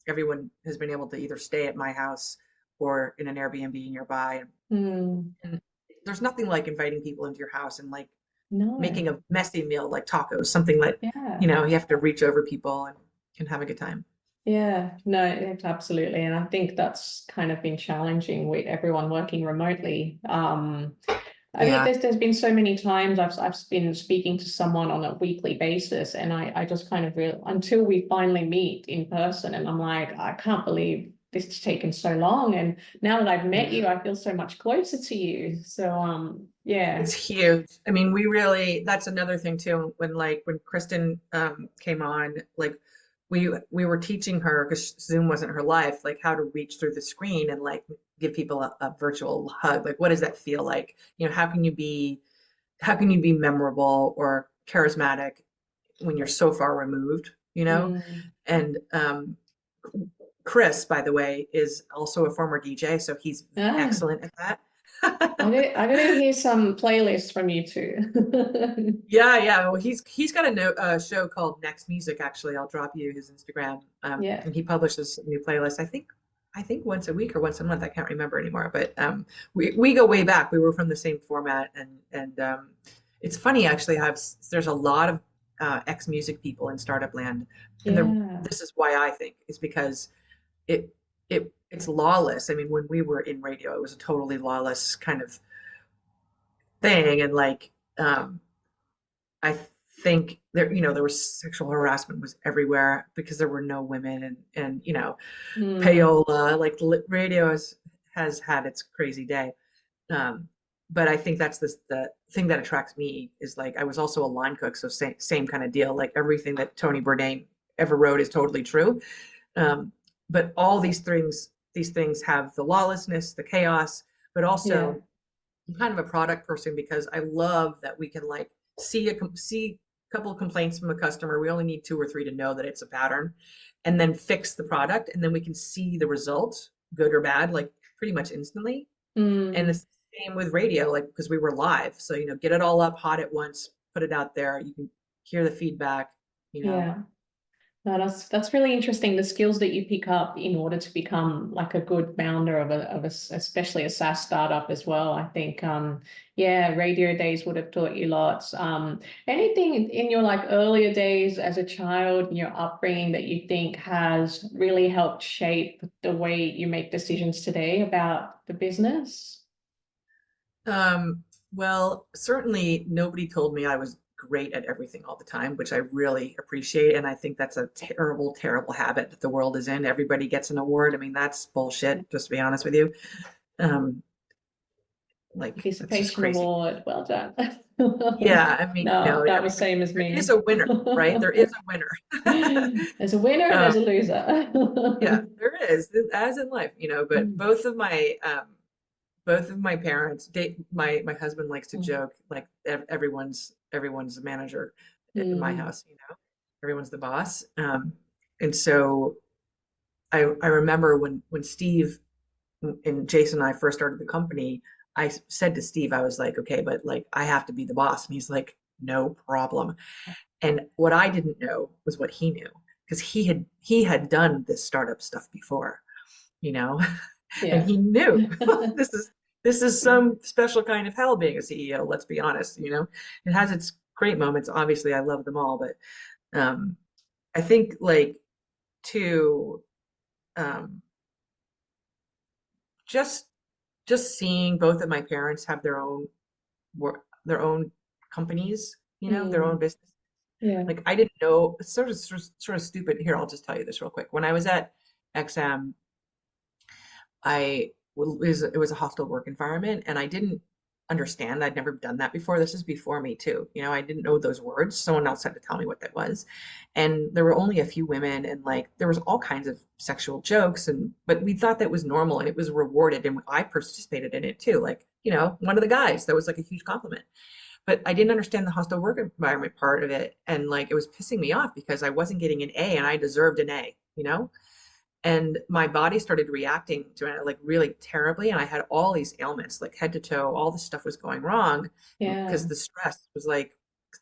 everyone has been able to either stay at my house or in an Airbnb nearby. Mm, And there's nothing like inviting people into your house and like no. making a messy meal like tacos, something that, Yeah. you have to reach over people and have a good time. Yeah. No, it's absolutely. And I think that's kind of been challenging with everyone working remotely. I think Yeah. there's been so many times I've been speaking to someone on a weekly basis, and I just kind of real until we finally meet in person, and I'm like, I can't believe this has taken so long. And now that I've met Yeah. you, I feel so much closer to you. So yeah. It's huge. I mean, that's another thing too. When Kristen came on, like we were teaching her because Zoom wasn't her life, like how to reach through the screen and like give people a virtual hug. Like, what does that feel like? How can you be memorable or charismatic when you're so far removed, you know? Mm. And Chris, by the way, is also a former DJ, so he's Ah, excellent at that. I gotta hear some playlists from you too. Yeah, yeah. Well, he's got a show called Next Music. Actually, I'll drop you his Instagram. Yeah. And he publishes new playlists. I think once a week or once a month. I can't remember anymore. But we go way back. We were from the same format, and it's funny actually. There's a lot of ex music people in startup land, and Yeah. this is why I think is because it it's lawless. I mean, when we were in radio, it was a totally lawless kind of thing, and like. I think there, there was sexual harassment was everywhere because there were no women and Mm. payola, like radio has had its crazy day. Um, but I think that's the thing that attracts me is like I was also a line cook, so same kind of deal. Like everything that Tony Bourdain ever wrote is totally true. Um, but all these things have the lawlessness, the chaos, but Yeah. also I'm kind of a product person because I love that we can like see a couple of complaints from a customer. We only need two or three to know that it's a pattern, and then fix the product, and then we can see the result, good or bad, like pretty much instantly. And Mm. the same with radio, like because we were live, so get it all up hot at once, put it out there. You can hear the feedback. You know, Yeah. No, that's really interesting. The skills that you pick up in order to become like a good founder especially a SaaS startup as well. I think yeah, radio days would have taught you lots. Anything in your like earlier days as a child, in your upbringing that you think has really helped shape the way you make decisions today about the business? Um, well, certainly nobody told me I was great at everything all the time, which I really appreciate. And I think that's a terrible, terrible habit that the world is in. Everybody gets an award. I mean, that's bullshit, just to be honest with you. Um, like that's just Participation crazy. award. Well done. Yeah, I mean, No, that I was mean, same as there is me. a winner, right? There is a winner. There's a winner and Um, there's a loser. yeah, there is, as in life, but Mm, both of my parents, my husband likes to mm, joke like everyone's a manager in my mm, house, everyone's the boss. And so I remember when Steve and Jason and I first started the company, I said to Steve, I was like, okay, but like I have to be the boss. And he's like, no problem. And what I didn't know was what he knew because he had done this startup stuff before, you know, and yeah. he knew this is this is some special kind of hell being a CEO, let's be honest, It has its great moments. Obviously, I love them all, but I think like to um just just seeing both of my parents have their own companies, their own Mm, business. yeah. Like I didn't know, it's sort of stupid. Here, I'll just tell you this real quick. When I was at XM, it was a hostile work environment, and I didn't understand. I'd never done that before. This is before me too. I didn't know those words. Someone else had to tell me what that was. And there were only a few women, and like there was all kinds of sexual jokes, and but we thought that was normal and it was rewarded, and I participated in it too. Like, one of the guys, that was like a huge compliment. But I didn't understand the hostile work environment part of it, and like it was pissing me off because I wasn't getting an A and I deserved an A. And my body started reacting to it like really terribly, and I had all these ailments like head to toe. All this stuff was going wrong Yeah. because the stress was like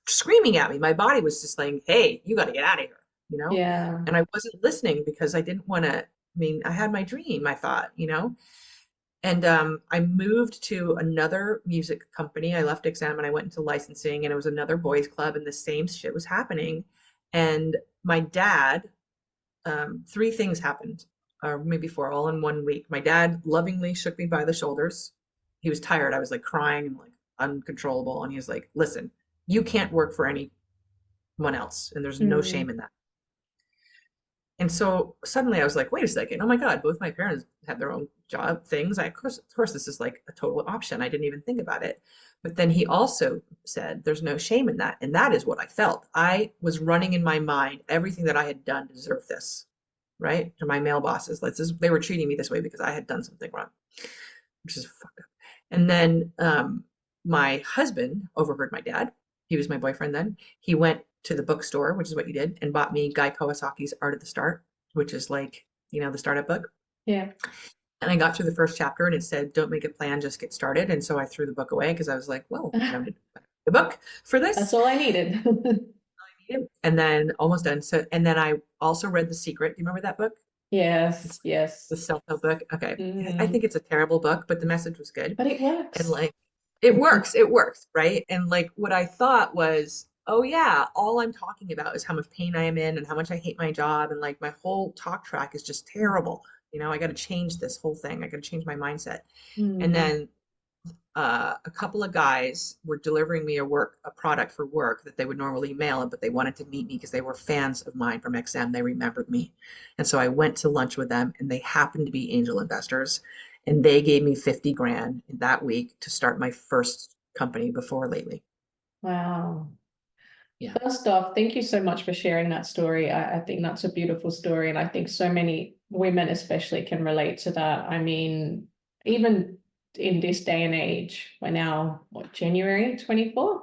screaming at me. My body was just like, hey, you got to get out of here. Yeah. And I wasn't listening because I didn't want to. I mean, I had my dream, I thought. And I moved to another music company. I left Exam and I went into licensing, and it was another boys club, and the same shit was happening. And my dad, three things happened, or maybe four, all in one week. My dad lovingly shook me by the shoulders. He was tired. I was like crying and like uncontrollable. And he was like, listen, you can't work for anyone else, and there's no Mm, shame in that. And so suddenly I was like, wait a second. Oh my God, both my parents have their own job things. Of course, this is like a total option. I didn't even think about it. But then he also said, there's no shame in that. And that is what I felt. I was running in my mind everything that I had done to deserve this, right? To my male bosses. They were treating me this way because I had done something wrong, which is fucked up. And then my husband overheard my dad. he was my boyfriend then. He went to the bookstore, which is what you did, and bought me Guy Kawasaki's Art of the Start, which is like, the startup book. Yeah. And I got through the first chapter and it said, don't make a plan, just get started. And so I threw the book away because I was like, well, I don't need a book for That's this. all I needed. And then almost done. So, and then I also read The Secret. Do you remember that book? Yes, It's the yes. self-help book. Okay. I Mm. think it's a terrible book, but the message was good. But it And works. like, it works, right? And like, what I thought was, oh yeah, all I'm talking about is how much pain I am in and how much I hate my job. And like, my whole talk track is just terrible. I got to change this whole thing. I got to change my mindset. And Mm. then a couple of guys were delivering me a product for work that they would normally mail, but they wanted to meet me because they were fans of mine from XM. They remembered me. And so I went to lunch with them and they happened to be angel investors. And they gave me 50 grand that week to start my first company before Lately. Wow. Yeah. First off, thank you so much for sharing that story. I think that's a beautiful story. And I think so many women, especially, can relate to that. I mean, even in this day and age, we're now, what, January 24?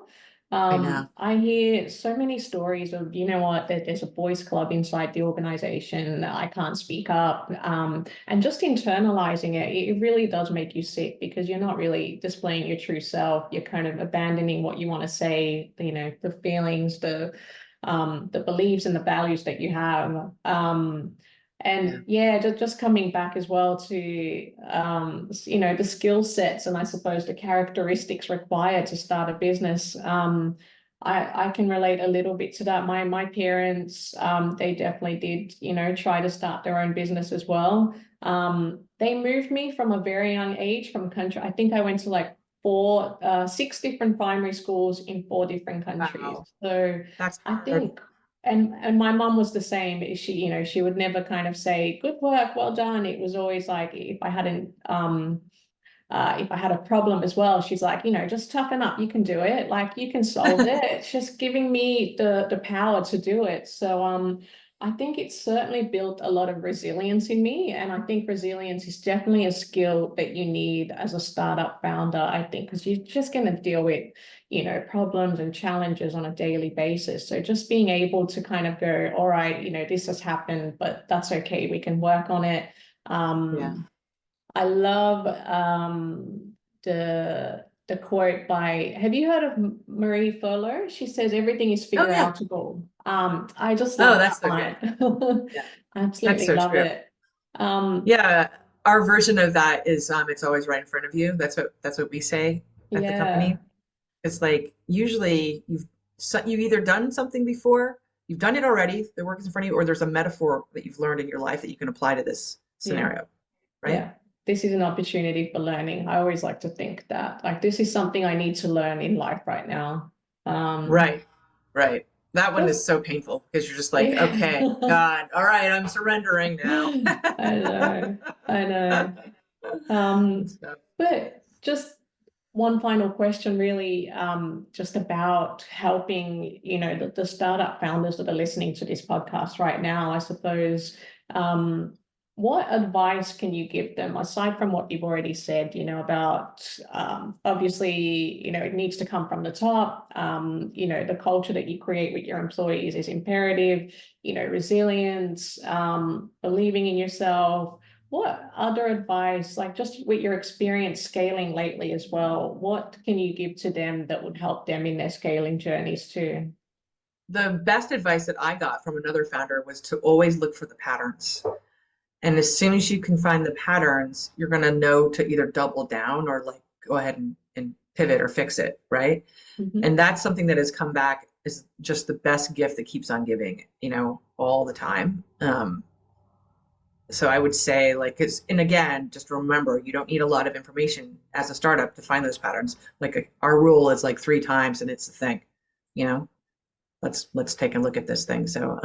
I know. I hear so many stories of, you know what, there's a boys' club inside the organization. I can't speak up. And just internalizing it, it really does make you sick because you're not really displaying your true self. You're kind of abandoning what you want to say, the feelings, the beliefs and the values that you have. Yeah. And yeah, just coming back as well to the skill sets and I suppose the characteristics required to start a business. I can relate a little bit to that. My parents, they definitely did, try to start their own business as well. They moved me from a very young age from country. I think I went to like six different primary schools in four different countries. Wow. So That's I hard. think, and my mum was the same. She would never kind of say, good work, well done. It was always like if I had a problem as well, she's like, just toughen up, you can do it, like you can solve it. It's just giving me the power to do it. So I think it's certainly built a lot of resilience in me. And I think resilience is definitely a skill that you need as a startup founder, I think, because you're just going to deal with, problems and challenges on a daily basis. So just being able to kind of go, all right, this has happened, but that's okay. We can work on it. Yeah. I love the quote by, have you heard of Marie Forleo? She says everything is Oh figure yeah. outable. I just Oh, love that's that so good. line. Yeah. That's Absolutely so love true. it. Um, Yeah, our version of that is it's always right in front of you. That's what we say at the yeah, company. It's like usually you've either done something before, you've done it already, the work is in front of you, or there's a metaphor that you've learned in your life that you can apply to this yeah, scenario, right? yeah. This is an opportunity for learning. I always like to think that, like, this is something I need to learn in life right now. Um, Right, right. That one is just so painful because you're just like, yeah. okay, God, all right, I'm surrendering now. I know, I know. So, But just one final question, really, just about helping, the startup founders that are listening to this podcast right now, I suppose. What advice can you give them aside from what you've already said, about obviously, it needs to come from the top. The culture that you create with your employees is imperative, resilience, believing in yourself. What other advice, like just with your experience scaling lately as well, what can you give to them that would help them in their scaling journeys too? the best advice that I got from another founder was to always look for the patterns. And as soon as you can find the patterns, you're going to know to either double down or like go ahead and pivot or fix it, right? Mhm. And that's something that has come back is just the best gift that keeps on giving, all the time. So I would say like, and again, just remember, you don't need a lot of information as a startup to find those patterns. Like our rule is like 3 times and it's the thing, you know, let's take a look at this thing. So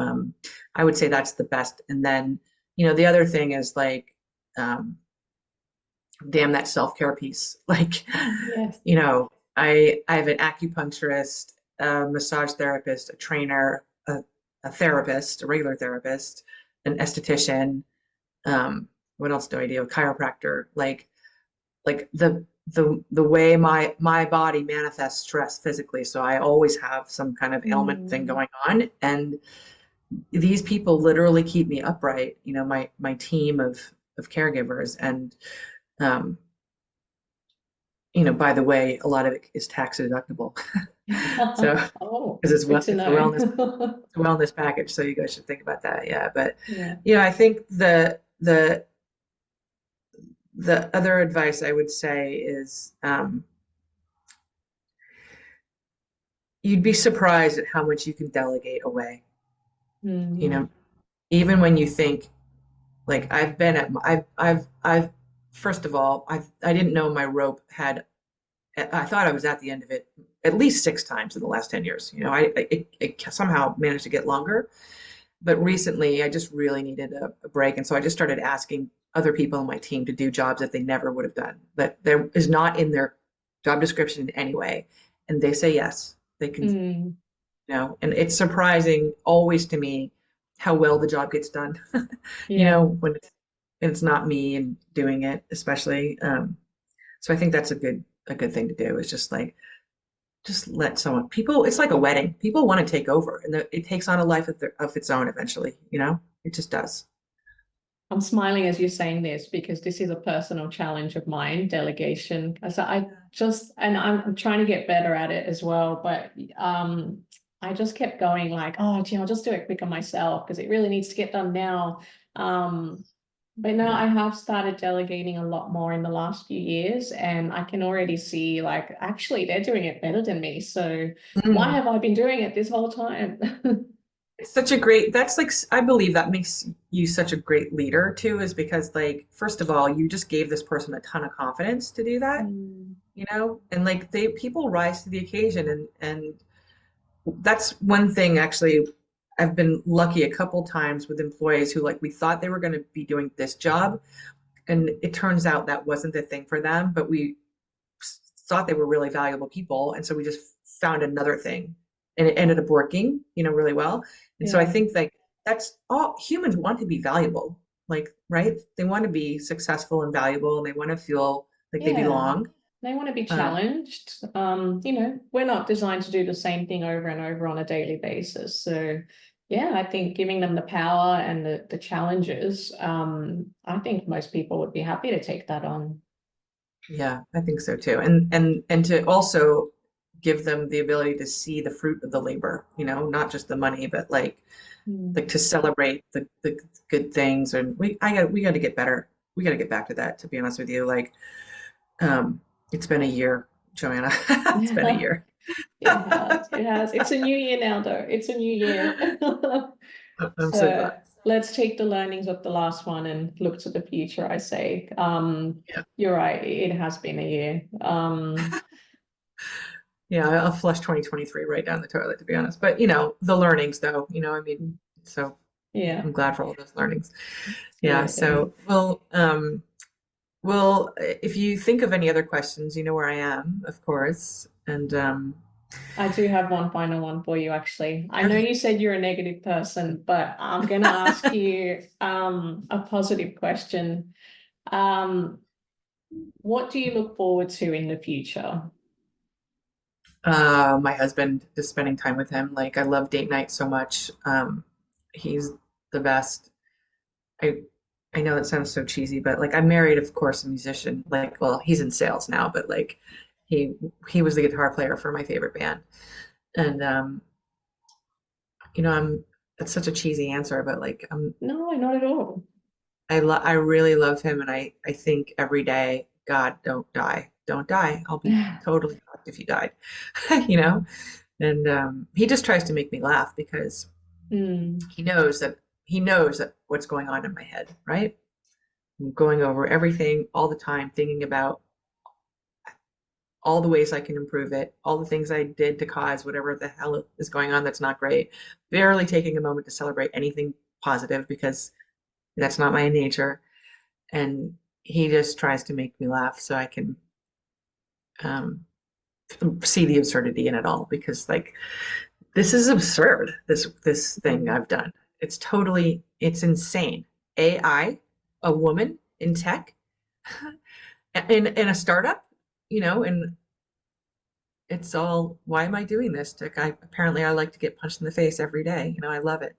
I would say that's the best. And then, the other thing is like, um, damn that self-care piece. Like, Yes. I have an acupuncturist, a massage therapist, a trainer, a therapist, a regular therapist, an esthetician. Um, what else do I do? A chiropractor. Like the the way my body manifests stress physically. So I always have some kind of ailment thing Mm, going on, and these people literally keep me upright. My team of caregivers, and um, by the way, a lot of it is tax deductible. So oh, because good to it's a wellness know. package, so you guys should think about that. Yeah, but Yeah. I think the other advice I would say is, you'd be surprised at how much you can delegate away. You Mm, know, even when you think, like, I've first of all, I didn't know my rope had. I thought I was at the end of it at least 6 times in the last 10 years. It somehow managed to get longer. But recently, I just really needed a break. And so I just started asking other people on my team to do jobs that they never would have done, that there is not in their job description in any way. And they say yes, they can, mm, and it's surprising always to me how well the job gets done, yeah. when it's not me and doing it, especially. So I think that's a good thing to do, is just like, just let someone, people, it's like a wedding. People want to take over, and it takes on a life of its own eventually, it just does. I'm smiling as you're saying this because this is a personal challenge of mine, delegation. So I just, and I'm trying to get better at it as well, but I just kept going like, oh, gee, I'll just do it quicker myself because it really needs to get done now. Um, but now Yeah. I have started delegating a lot more in the last few years, and I can already see like, actually, they're doing it better than me. So why Mm. have I been doing it this whole time? It's such a great, that's like, I believe that makes you such a great leader too, is because, like, first of all, you just gave this person a ton of confidence to do that, Mm, and like, people rise to the occasion, and that's one thing actually. I've been lucky a couple times with employees who, like, we thought they were going to be doing this job, and it turns out that wasn't the thing for them, but we thought they were really valuable people, and so we just found another thing, and it ended up working, really well. And so I yeah, think, like, that's all humans want, to be valuable, like, right, they want to be successful and valuable, and they want to feel like they yeah. belong. They want to be um, challenged. We're not designed to do the same thing over and over on a daily basis. So, yeah, I think giving them the power and the challenges, I think most people would be happy to take that on. yeah, I think so too, and to also give them the ability to see the fruit of the labor, not just the money, but like Mm. to celebrate the good things. And we got to get better. We got to get back to that, to be honest with you. Like, it's been a year, Joanna. It's been a year. It has. It has. It's a new year now, though. It's a new year. I'm so So glad. let's take the learnings of the last one and look to the future, I say. Yeah. You're right. It has been a year. Yeah, I'll flush 2023 right down the toilet, to be honest. But the learnings, though, I mean, so Yeah, I'm glad for all those learnings. Yeah. absolutely. So, if you think of any other questions, you know where I am, of course. And I do have one final one for you, actually. I know you said you're a negative person, but I'm gonna ask you a positive question. Um, what do you look forward to in the future? my husband, just spending time with him. Like, I love date night so much. He's the best. I I know that sounds so cheesy, but, like, I'm married, of course, a musician. Like, well, he's in sales now, but, like, he he was the guitar player for my favorite band. And I'm that's such a cheesy answer, but, like, No, not at all. I really love him, and I think every day, God, don't die. Don't die. I'll be totally shocked if you died. You know? And he just tries to make me laugh, because Mm, he knows that what's going on in my head, right? I'm going over everything all the time, thinking about all the ways I can improve it, all the things I did to cause whatever the hell is going on that's not great. Barely taking a moment to celebrate anything positive, because that's not my nature. And he just tries to make me laugh so I can um, see the absurdity in it all, because, like, this is absurd. This thing mm, I've done. It's insane. AI, a woman in tech, in a startup. and it's all, why am I doing this? Apparently I like to get punched in the face every day. I love it.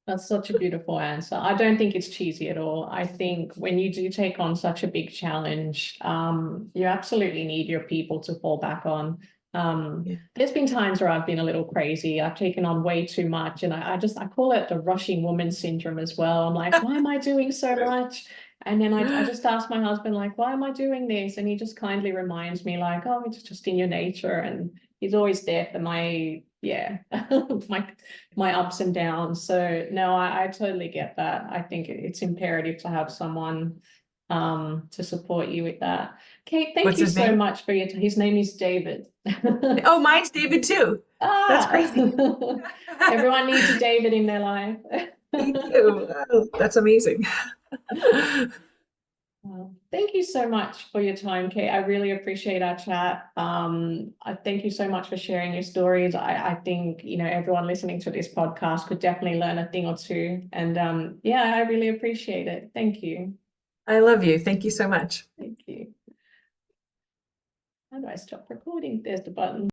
That's such a beautiful answer. I don't think it's cheesy at all. I think when you do take on such a big challenge, you absolutely need your people to fall back on. Yeah. There's been times where I've been a little crazy. I've taken on way too much, and I call it the rushing woman syndrome as well. I'm like, why am I doing so much? And then I just ask my husband, like, why am I doing this? And he just kindly reminds me, like, oh, it's just in your nature. And he's always there for my, yeah, my ups and downs. So no, I totally get that. I think it's imperative to have someone to support you with that. Kate, thank What's you his so name? much for your his name is David. Oh, mine's David too. That's Ah, crazy. everyone needs a David in their life. Me too. Oh, that's amazing. Well, thank you so much for your time, Kate. I really appreciate our chat. I thank you so much for sharing your stories. I think, everyone listening to this podcast could definitely learn a thing or two. And yeah, I really appreciate it. Thank you. I love you. Thank you so much. Thank you. How do I stop recording? There's the button.